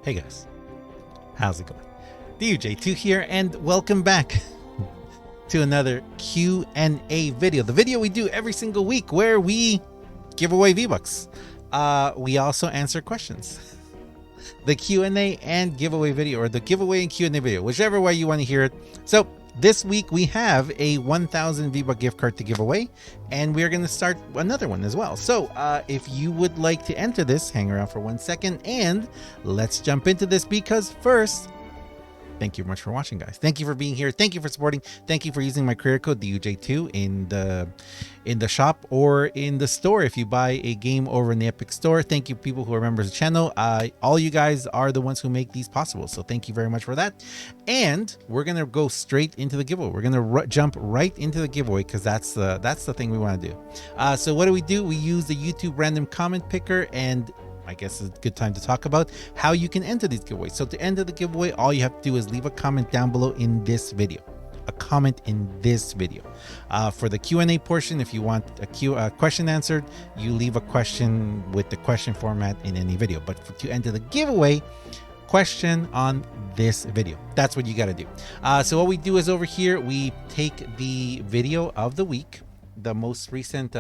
Hey guys, how's it going? DUJ2 here, and welcome back to another Q&A video. The video we do every single week where we give away V-Bucks. We also answer questions. The Q&A and giveaway video, or the giveaway and Q&A video, whichever way you want to hear it. So this week we have a 1,000 V-Buck gift card to give away, and we're going to start another one as well. So if you would like to enter this, hang around for 1 second and let's jump into this, because first, thank you very much for watching, guys. Thank you for being here. Thank you for supporting. Thank you for using my creator code DUJ2 in the shop or in the store if you buy a game over in the Epic Store. Thank you, people who are members of the channel. All you guys are the ones who make these possible, so thank you very much for that. And we're gonna go straight into the giveaway. We're gonna jump right into the giveaway because that's the thing we want to do. So what do? We use the YouTube random comment picker, and I guess it's a good time to talk about how you can enter these giveaways. So to enter the giveaway, all you have to do is leave a comment down below in this video. A comment in this video. For the Q&A portion, if you want a question answered, you leave a question with the question format in any video. But to enter the giveaway, question on this video. That's what you got to do. So what we do is over here, we take the video of the week, the most recent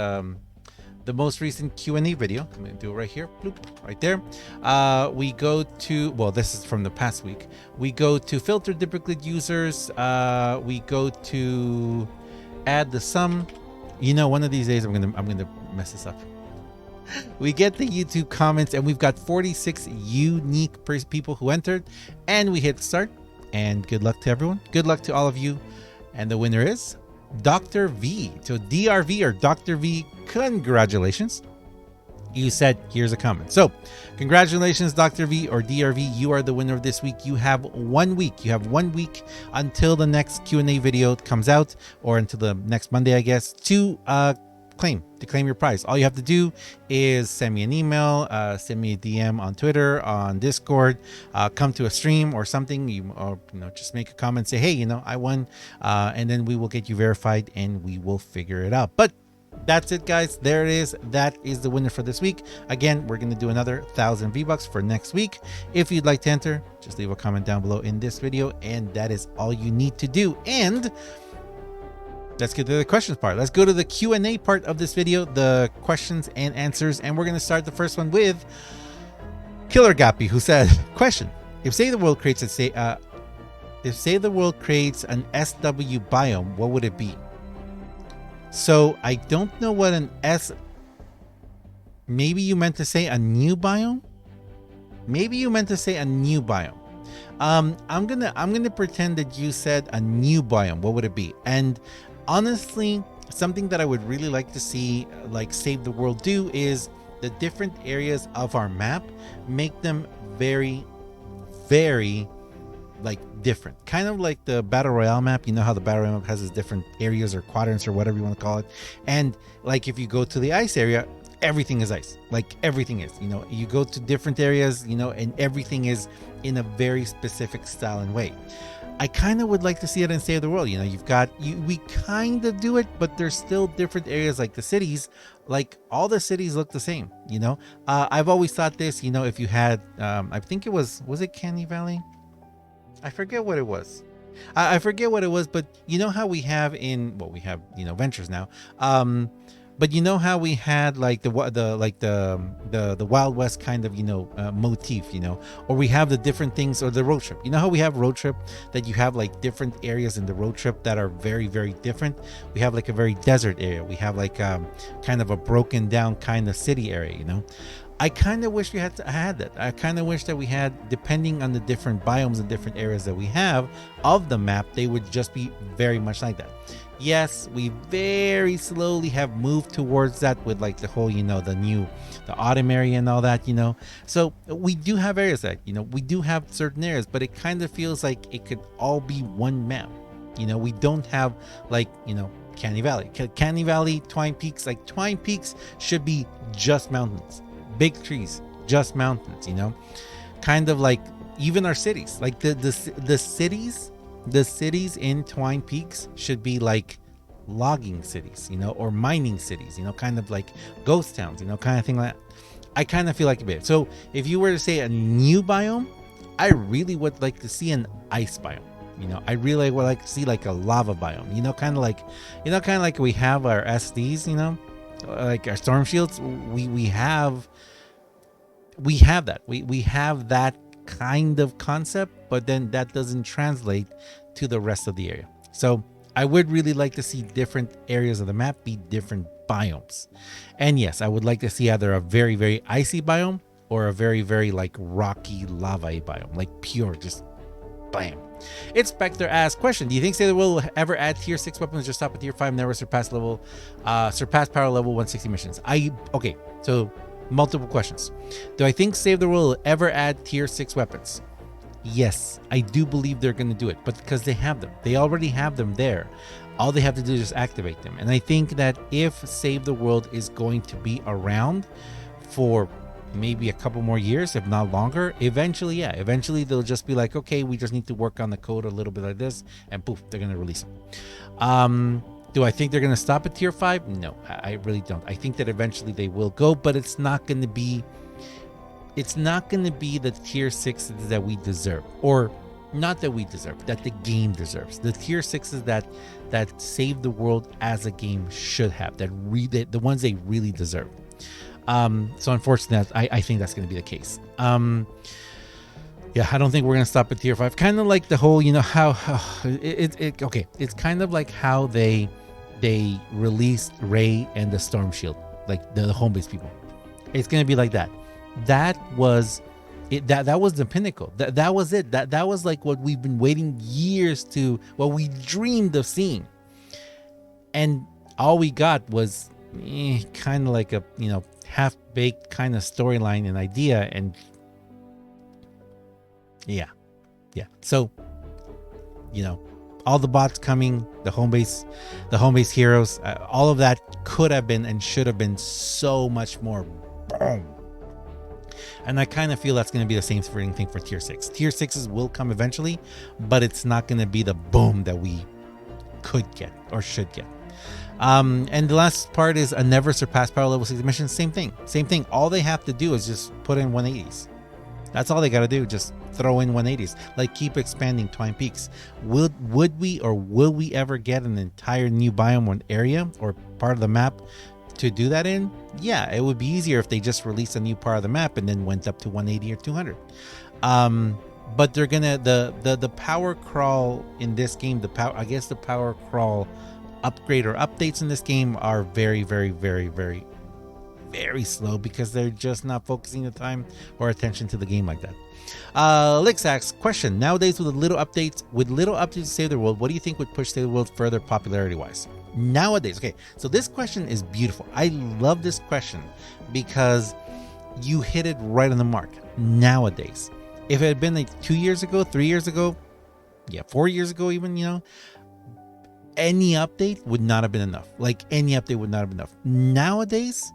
Q&A video. I'm going to do it right here, bloop, right there. We go to, well, this is from the past week. We go to filter duplicate users. We go to add the sum. You know, one of these days I'm gonna mess this up. We get the YouTube comments, and we've got 46 unique people who entered, and we hit start. And good luck to everyone. Good luck to all of you. And the winner is Dr. V. So DRV, or Dr. V, congratulations. You said here's a comment. So congratulations, Dr. V or DRV. You are the winner of this week. You have 1 week. You have 1 week until the next Q&A video comes out, or until the next Monday, I guess, to claim your prize. All you have to do is send me an email, send me a DM on Twitter, on Discord, come to a stream or something, or just make a comment, say, hey, I won, and then we will get you verified and we will figure it out. But that's it, guys. There it is. That is the winner for this week. Again, we're going to do another 1,000 V-Bucks for next week. If you'd like to enter, just leave a comment down below in this video, and that is all you need to do. And let's get to the questions part. Let's go to the Q&A part of this video, the questions and answers, and we're going to start the first one with Killer Gappy, who said, question: if say the world creates an SW biome, what would it be? So I don't know what an maybe you meant to say a new biome? Maybe you meant to say a new biome. I'm gonna pretend that you said a new biome. What would it be? And honestly, something that I would really like to see, like Save the World, do is the different areas of our map, make them very, very different, kind of like the Battle Royale map. You know how the Battle Royale map has its different areas or quadrants or whatever you want to call it, and like if you go to the ice area, everything is ice. Like everything is, you go to different areas, and everything is in a very specific style and way. I kind of would like to see it in Save the World. We kind of do it, but there's still different areas, like the cities. Like all the cities look the same. I've always thought this. If you had, I think it was it Candy Valley? I forget what it was. I forget what it was, but how we have we have Ventures now. But how we had the Wild West kind of motif, or we have the different things, or the road trip. How we have road trip, that you have different areas in the road trip that are very, very different. We have a very desert area. We have kind of a broken down kind of city area. I kind of wish we had that. I kind of wish that we had, depending on the different biomes and different areas that we have of the map, they would just be very much like that. Yes, we very slowly have moved towards that with the whole, the autumn area and all that, So we do have areas that, we do have certain areas, but it kind of feels like it could all be one map. We don't have Candy Valley. Candy Valley, Twine Peaks, Twine Peaks should be just mountains. Big trees, just mountains, kind of even our cities, the cities in Twine Peaks should be logging cities, or mining cities, kind of like ghost towns, kind of thing like that. I kind of feel like a bit. So if you were to say a new biome, I really would like to see an ice biome. You know, I really would like to see like a lava biome. You know, kind of like we have our SDs. You know, like our storm shields. We have that. We have that kind of concept, but then that doesn't translate to the rest of the area. So I would really like to see different areas of the map be different biomes. And yes, I would like to see either a very, very icy biome or a very, very like rocky lava biome, like pure, just bam. It's Spectre asks, question, do you think Sailor will ever add tier 6 weapons or just stop at tier 5, never surpass power level 160 missions? Okay, so multiple questions. Do I think Save the World will ever add tier 6 weapons? Yes, I do believe they're going to do it, but because they have them. They already have them there. All they have to do is just activate them. And I think that if Save the World is going to be around for maybe a couple more years, if not longer, eventually they'll just be like, okay, we just need to work on the code a little bit like this, and poof, they're going to release them. Do I think they're going to stop at tier 5? No, I really don't. I think that eventually they will go, but it's not going to be the tier 6 that we deserve, or not that we deserve, that the game deserves. The tier 6s that Save the World as a game should have, the ones they really deserve. So unfortunately, I think that's going to be the case. Yeah, I don't think we're going to stop at tier 5. Kind of like the whole, you know, how okay, it's kind of like how they released Ray and the Storm Shield, like the home base people. It's going to be like that. That was it. That was the pinnacle. That was it. That was like what we've been waiting years to, what we dreamed of seeing. And all we got was kind of like a, you know, half-baked kind of storyline and idea. And yeah. So, you know, all the bots coming, the home base heroes, all of that could have been and should have been so much more. Boom. And I kind of feel that's going to be the same thing for tier 6. Tier 6s will come eventually, but it's not going to be the boom that we could get or should get. And the last part is a never surpass power level 60 mission. Same thing. All they have to do is just put in 180s. That's all they got to do. Just throw in 180s. Like, keep expanding Twine Peaks. Will we ever get an entire new biome or area or part of the map to do that in? Yeah, it would be easier if they just released a new part of the map and then went up to 180 or 200. But they're gonna the power crawl in this game. The power crawl upgrade or updates in this game are very, very, very, very, very slow because they're just not focusing the time or attention to the game like that. Lix asks, question, nowadays with little updates to Save the World, what do you think would push Save the World further popularity wise? Nowadays, okay, so this question is beautiful. I love this question because you hit it right on the mark. Nowadays, if it had been like 2 years ago, 3 years ago, 4 years ago even, you know, any update would not have been enough. Like, any update would not have been enough. Nowadays,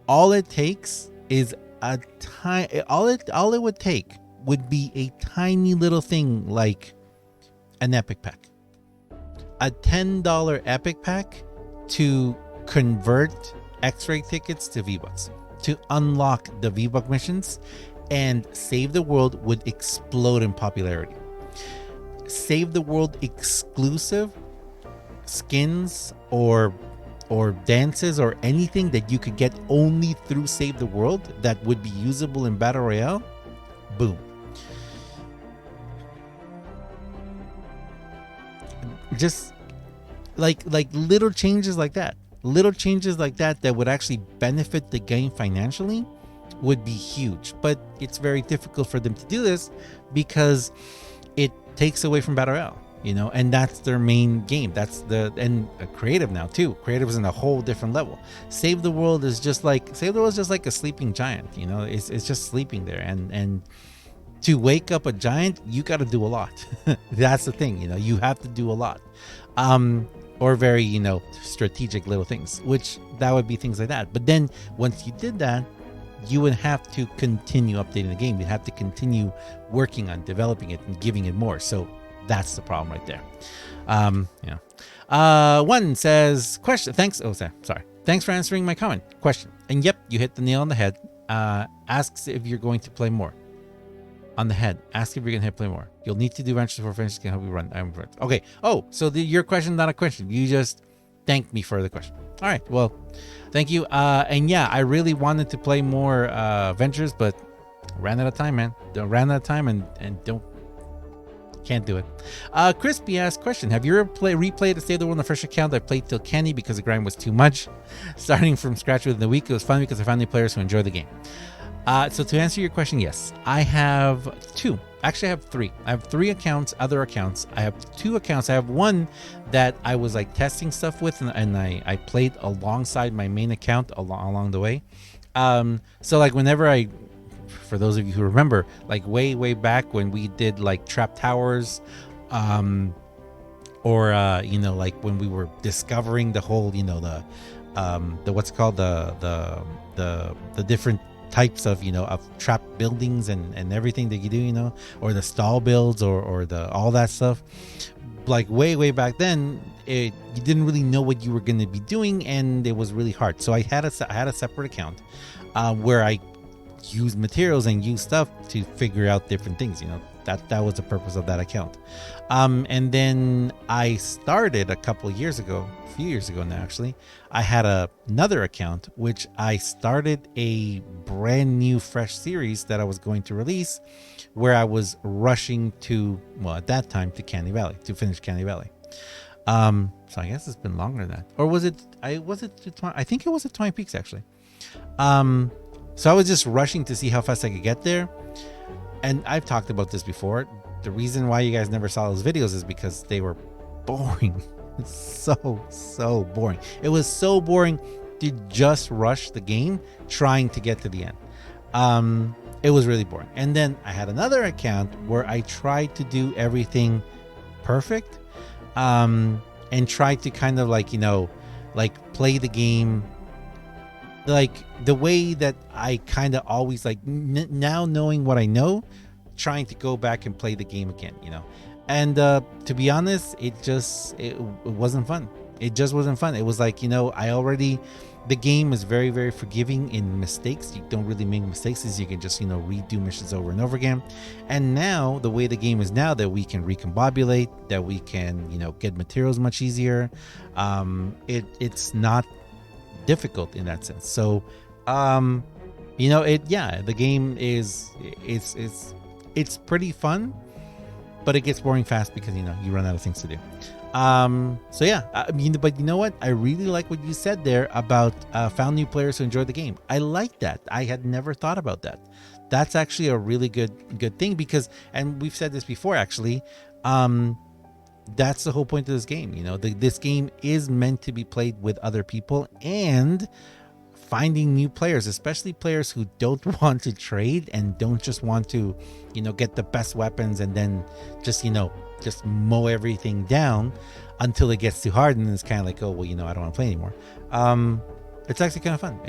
all it takes is all it would take would be a tiny little thing like an epic pack. A $10 epic pack to convert X-ray tickets to V-Bucks, to unlock the V-Buck missions, and Save the World would explode in popularity. Save the World exclusive skins or dances or anything that you could get only through Save the World that would be usable in Battle Royale, boom. Just like little changes like that that would actually benefit the game financially would be huge. But it's very difficult for them to do this because it takes away from Battle Royale, you know, and that's their main game. And creative now too. Creative is in a whole different level. Save the World is just like a sleeping giant, you know. It's just sleeping there, and to wake up a giant, you got to do a lot. That's the thing, you know. You have to do a lot, or very, you know, strategic little things, which that would be things like that. But then once you did that, you would have to continue updating the game. You'd have to continue working on developing it and giving it more. So that's the problem right there. One says, question. Thanks. Oh, sorry. Thanks for answering my comment. Question. And yep, you hit the nail on the head. Asks if you're going to play more. on the head. Ask if you're gonna hit play more. You'll need to do ventures before ventures can help you run. Okay. Oh, so your question, not a question. You just thanked me for the question. All right. Well, thank you. And yeah, I really wanted to play more ventures, but ran out of time, man. Ran out of time and can't do it. Crispy asked question: have you ever replayed the State of the World on the fresh account? I played till Kenny because the grind was too much. Starting from scratch within the week, it was fun because I found new players who enjoy the game. So to answer your question, yes, I have two. Actually, I have three. I have three accounts, other accounts. I have two accounts. I have one that I was like testing stuff with, and I played alongside my main account along the way. So like whenever for those of you who remember, like way back when we did like Trap Towers, or like when we were discovering the whole, the what's called the different types of of trap buildings and everything that you do, or the stall builds or the all that stuff. Like way back then, you didn't really know what you were going to be doing, and it was really hard. So I had a separate account where I used materials and used stuff to figure out different things. That was the purpose of that account. And then I started a few years ago now actually, I had another account which I started a brand new fresh series that I was going to release, where I was rushing to, well, at that time, to finish Canny Valley. So I guess it's been longer than that. Or was it I think it was at 20 Peaks actually. So I was just rushing to see how fast I could get there. And I've talked about this before. The reason why you guys never saw those videos is because they were boring. So boring. It was so boring to just rush the game trying to get to the end. It was really boring. And then I had another account where I tried to do everything perfect, and tried to kind of like play the game like the way that I kind of always like, now knowing what I know, trying to go back and play the game again, and to be honest, it wasn't fun. It just wasn't fun. It was like, the game is very, very forgiving in mistakes. You don't really make mistakes, as you can just redo missions over and over again. And now the way the game is now, that we can recombobulate, that we can get materials much easier, it's not difficult in that sense. So the game is it's pretty fun, but it gets boring fast because you run out of things to do. So yeah, but you know what, I really like what you said there about found new players who enjoy the game. I like that. I had never thought about that. That's actually a really good thing, because, and we've said this before actually, that's the whole point of this game. This game is meant to be played with other people, and finding new players, especially players who don't want to trade and don't just want to, get the best weapons and then just mow everything down until it gets too hard, and it's kind of like, oh well, I don't want to play anymore. It's actually kind of fun.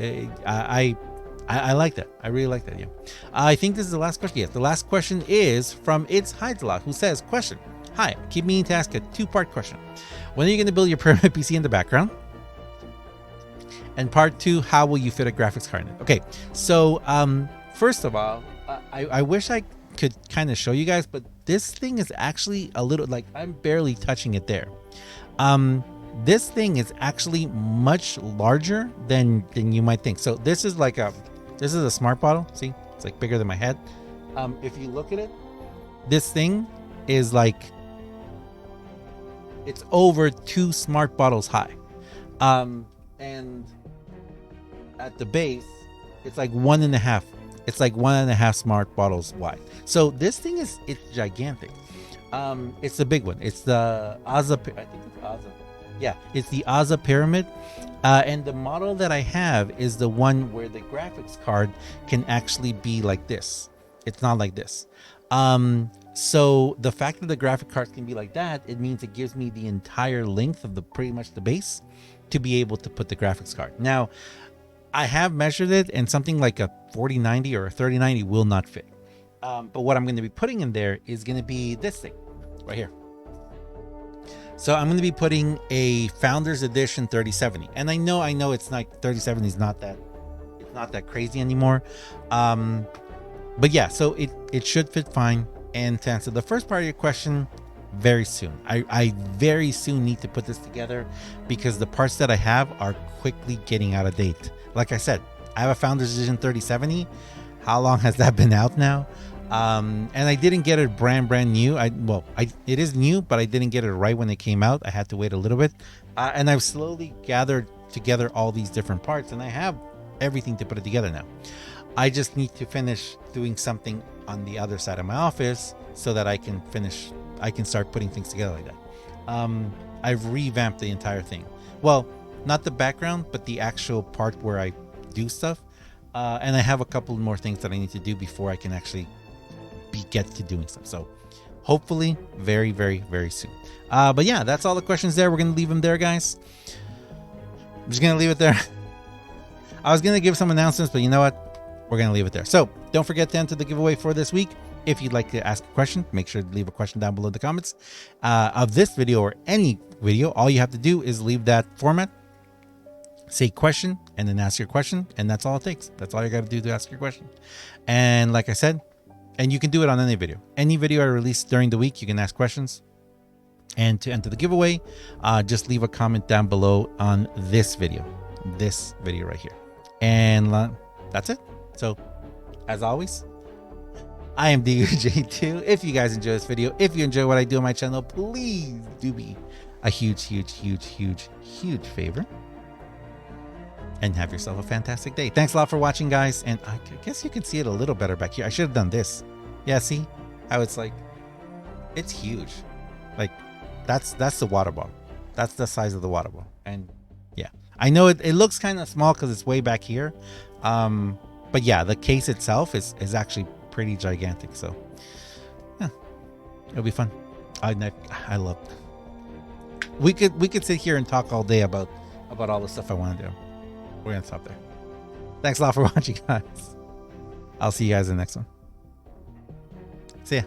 I like that. I really like that. Yeah. I think this is the last question. Yes, the last question is from It's Hydra, who says, question: hi, keep meaning to ask a two-part question. When are you going to build your permanent PC in the background? And part two, how will you fit a graphics card in it? Okay, so first of all, I wish I could kind of show you guys, but this thing is actually a little, like, I'm barely touching it there. This thing is actually much larger than you might think. So this is a smart bottle. See, it's like bigger than my head. If you look at it, this thing is like, it's over 2 smart bottles high. And at the base, it's like 1.5. It's like 1.5 smart bottles wide. So this thing it's gigantic. It's the big one. It's the Aza. I think it's Aza. Yeah, it's the Aza Pyramid. And the model that I have is the one where the graphics card can actually be like this. It's not like this. So the fact that the graphic cards can be like that, it means it gives me the entire length of pretty much the base to be able to put the graphics card. Now, I have measured it, and something like a 4090 or a 3090 will not fit. But what I'm going to be putting in there is going to be this thing right here. So I'm going to be putting a Founders Edition 3070, and I know it's not 3070 is not that crazy anymore. But yeah, so it should fit fine. And to answer the first part of your question, very soon. I very soon need to put this together because the parts that I have are quickly getting out of date. Like I said, I have a Founders Edition 3070. How long has that been out now? And I didn't get it brand new. It is new, but I didn't get it right when it came out. I had to wait a little bit. And I've slowly gathered together all these different parts, and I have everything to put it together now. I just need to finish doing something on the other side of my office so that I can start putting things together like that. I've revamped the entire thing. Well, not the background, but the actual part where I do stuff. And I have a couple more things that I need to do before I can actually get to doing stuff. So hopefully very, very, very soon. But yeah, that's all the questions there. We're going to leave them there, guys. I'm just going to leave it there. I was going to give some announcements, but you know what? We're going to leave it there. So don't forget to enter the giveaway for this week. If you'd like to ask a question, make sure to leave a question down below in the comments of this video or any video. All you have to do is leave that format, say question, and then ask your question. And that's all it takes. That's all you got to do to ask your question. And like I said, and you can do it on any video. Any video I release during the week, you can ask questions. And to enter the giveaway, just leave a comment down below on this video right here. And that's it. So, as always, I am DUJ2. If you guys enjoy this video, if you enjoy what I do on my channel, please do me a huge favor and have yourself a fantastic day. Thanks a lot for watching, guys. And I guess you can see it a little better back here. I should have done this. Yeah, see how it's like, it's huge. Like that's the water ball. That's the size of the water ball. And yeah, I know it looks kind of small because it's way back here. But yeah, the case itself is actually pretty gigantic. So yeah, it'll be fun. I love it. We could sit here and talk all day about all the stuff I want to do. We're gonna stop there. Thanks a lot for watching, guys. I'll see you guys in the next one. See ya.